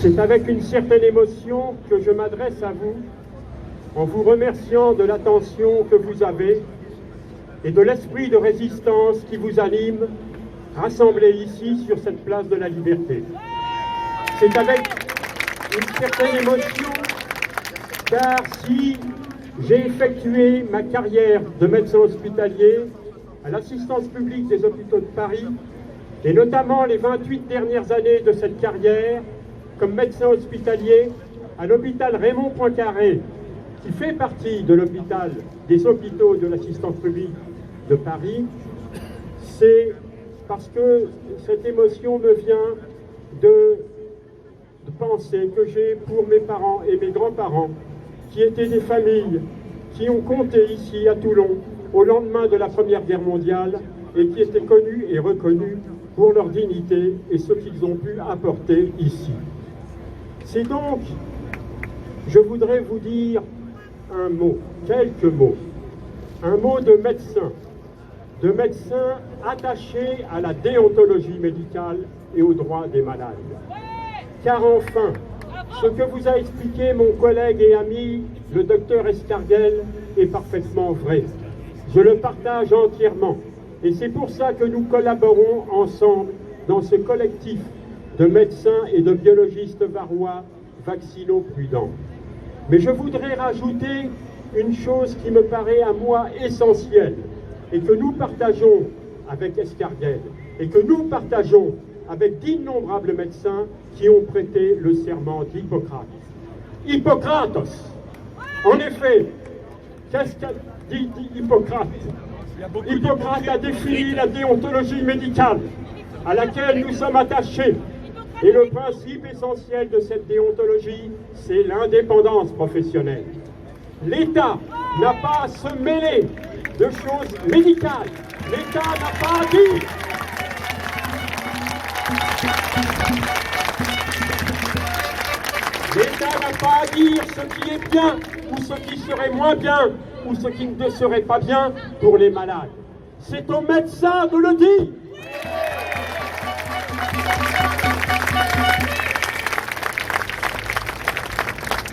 C'est avec une certaine émotion que je m'adresse à vous, en vous remerciant de l'attention que vous avez et de l'esprit de résistance qui vous anime, rassemblés ici sur cette place de la Liberté. C'est avec une certaine émotion, car si j'ai effectué ma carrière de médecin hospitalier à l'assistance publique des hôpitaux de Paris, et notamment les 28 dernières années de cette carrière comme médecin hospitalier à l'hôpital Raymond Poincaré, qui fait partie de l'hôpital des hôpitaux de l'assistance publique de Paris, c'est parce que cette émotion me vient de penser que j'ai pour mes parents et mes grands-parents, qui étaient des familles qui ont compté ici à Toulon au lendemain de la Première Guerre mondiale et qui étaient connus et reconnus pour leur dignité et ce qu'ils ont pu apporter ici. C'est donc, je voudrais vous dire un mot, quelques mots, un mot de médecin attaché à la déontologie médicale et aux droits des malades. Car enfin, ce que vous a expliqué mon collègue et ami, le docteur Escarguel, est parfaitement vrai. Je le partage entièrement. Et c'est pour ça que nous collaborons ensemble dans ce collectif de médecins et de biologistes varois vaccinaux-prudents. Mais je voudrais rajouter une chose qui me paraît à moi essentielle et que nous partageons avec Escarguel et que nous partageons avec d'innombrables médecins qui ont prêté le serment d'Hippocrate. Hippocrates, en effet, qu'est-ce qu'a dit Hippocrate? Hippocrate a défini la déontologie médicale à laquelle nous sommes attachés. Et le principe essentiel de cette déontologie, c'est l'indépendance professionnelle. L'État n'a pas à se mêler de choses médicales. L'État n'a pas à dire. L'État n'a pas à dire ce qui est bien ou ce qui serait moins bien ou ce qui ne serait pas bien pour les malades. C'est aux médecins de le dire.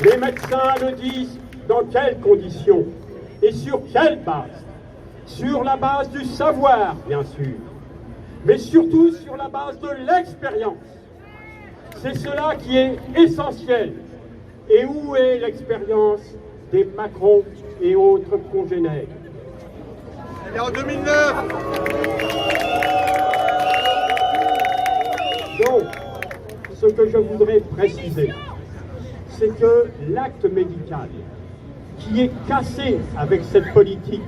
Les médecins le disent dans quelles conditions et sur quelle base? Sur la base du savoir, bien sûr, mais surtout sur la base de l'expérience. C'est cela qui est essentiel. Et où est l'expérience des Macron et autres congénères? Elle est en 2009. Donc, ce que je voudrais préciser, c'est que l'acte médical qui est cassé avec cette politique,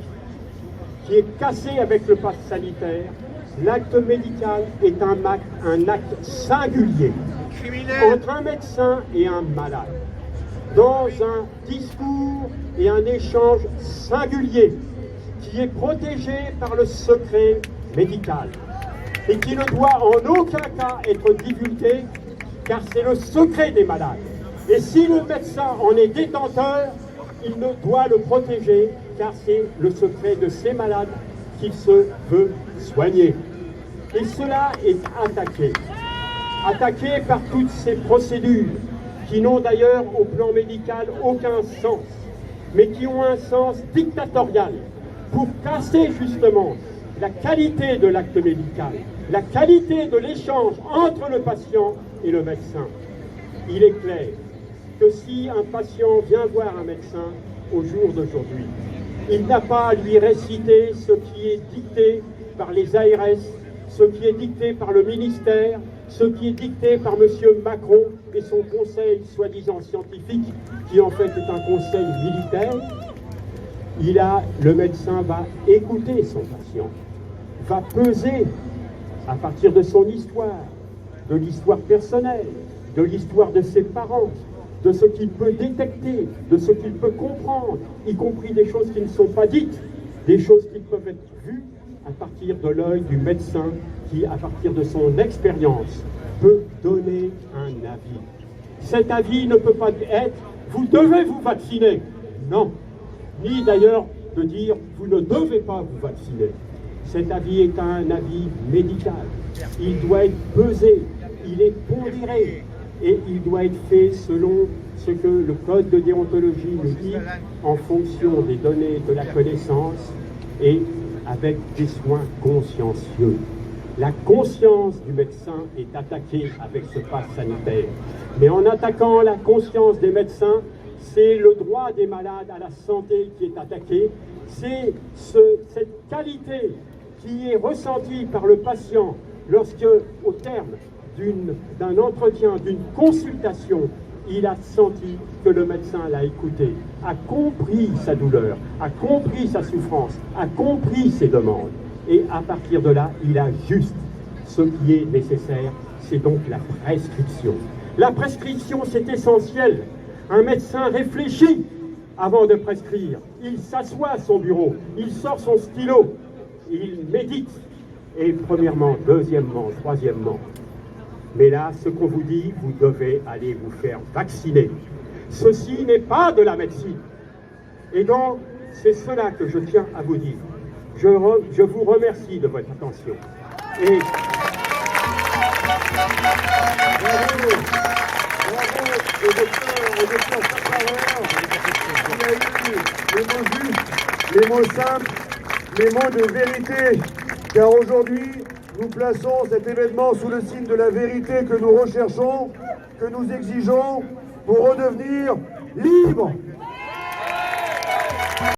qui est cassé avec le pass sanitaire, l'acte médical est un acte singulier entre un médecin et un malade, dans un discours et un échange singulier qui est protégé par le secret médical et qui ne doit en aucun cas être divulgué, car c'est le secret des malades. Et si le médecin en est détenteur, il ne doit le protéger, car c'est le secret de ces malades qu'il se veut soigner. Et cela est attaqué par toutes ces procédures qui n'ont d'ailleurs au plan médical aucun sens, mais qui ont un sens dictatorial pour casser justement la qualité de l'acte médical, la qualité de l'échange entre le patient et le médecin. Il est clair que si un patient vient voir un médecin au jour d'aujourd'hui, il n'a pas à lui réciter ce qui est dicté par les ARS, ce qui est dicté par le ministère, ce qui est dicté par M. Macron et son conseil soi-disant scientifique, qui en fait est un conseil militaire. Le médecin va écouter son patient, va peser à partir de son histoire, de l'histoire personnelle, de l'histoire de ses parents, de ce qu'il peut détecter, de ce qu'il peut comprendre, y compris des choses qui ne sont pas dites, des choses qui peuvent être vues à partir de l'œil du médecin qui, à partir de son expérience, peut donner un avis. Cet avis ne peut pas être « vous devez vous vacciner ». Non, ni d'ailleurs de dire « vous ne devez pas vous vacciner ». Cet avis est un avis médical. Il doit être pesé, il est pondéré. et il doit être fait selon ce que le code de déontologie nous dit, en fonction des données de la connaissance et avec des soins consciencieux. La conscience du médecin est attaquée avec ce pass sanitaire. Mais en attaquant la conscience des médecins, c'est le droit des malades à la santé qui est attaqué. C'est cette qualité qui est ressentie par le patient lorsque, au terme d'un entretien, d'une consultation, il a senti que le médecin l'a écouté, a compris sa douleur, a compris sa souffrance, a compris ses demandes. Et à partir de là, il a juste ce qui est nécessaire, c'est donc la prescription. La prescription, c'est essentiel. Un médecin réfléchit avant de prescrire. Il s'assoit à son bureau, il sort son stylo, il médite. Et premièrement, deuxièmement, troisièmement. Mais là, ce qu'on vous dit, vous devez aller vous faire vacciner. Ceci n'est pas de la médecine. Et donc, c'est cela que je tiens à vous dire. Je vous remercie de votre attention. Et bravo au docteur Safraoui. Il a eu les mots justes, les mots simples, les mots de vérité. Car aujourd'hui, nous plaçons cet événement sous le signe de la vérité que nous recherchons, que nous exigeons pour redevenir libres.